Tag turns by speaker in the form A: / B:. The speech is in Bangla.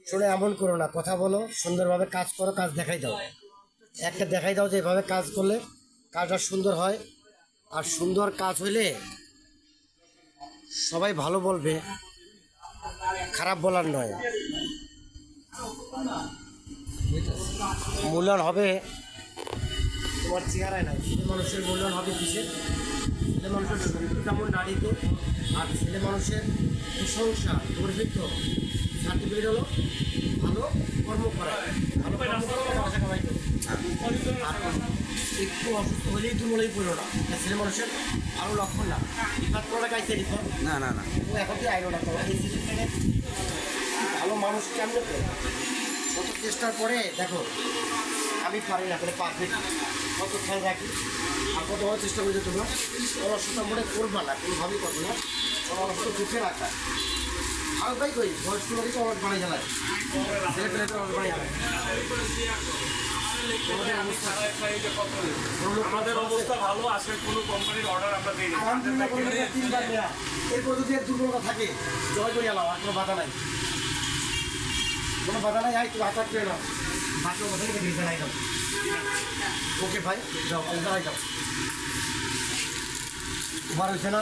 A: শুনে এমন করো না, কথা বলো, সুন্দরভাবে কাজ করো, কাজ দেখাই দাও, একটা দেখাই দাও যে এভাবে কাজ করলে কাজটা সুন্দর হয়। আর সুন্দর কাজ হইলে সবাই ভালো বলবে, খারাপ বলার নয়। মূল্যায়ন হবে তোমার চেহারায় নাই, ছেলে মানুষের মূল্যায়ন হবে কিসের? ছেলে মানুষের শক্তি কেমন নারীতে, আর ছেলে মানুষের প্রশংসা গর্বিত সার্টিফিকেট হলো ভালো কর্ম করা, ভালো কর্ম করা, পয়সা কামাইতে। আর একটু অসুস্থ হলেই তুমি বলেই পড়ো না, ছেলে মানুষের ভালো লক্ষণ না। রিফাত কোনো টাকা আইসে রিফাত
B: না না না,
A: ও এখন কি আইলো না, এই সিস্টেমে ভালো মানুষ কেমন কত চেষ্টার পরে দেখো আমি পারি না, তাহলে পারফেক্ট কত খেয়াল রাখি আর কত বড় চেষ্টা করি যে তোমরা অলসতা মনে করবা না, কোনোভাবেই করবো না, অলসতা ঢুকে রাখা। আর ভাই কই বয়স্ক লোকই তো অলস বানাই জ্বালায়, ছেলে পেলে তো অলস বানাই জ্বালায়।
C: আমাদের অবস্থা ভালো আছে, কোনো কোম্পানির অর্ডার আমরা দিই না।
A: আলহামদুলিল্লাহ 3বার দেয়া, এরপর যদি এক দুর্বলতা থাকে জয় করে এলাম, আর কোনো বাধা নাই, কোনো বাধা নাই। তুমি হাত করে নাও, বাকি কথা লিখে দিয়ে জানাই দাও। ওকে ভাই যাও, দাঁড়াই যাও, বার হয়েছে না।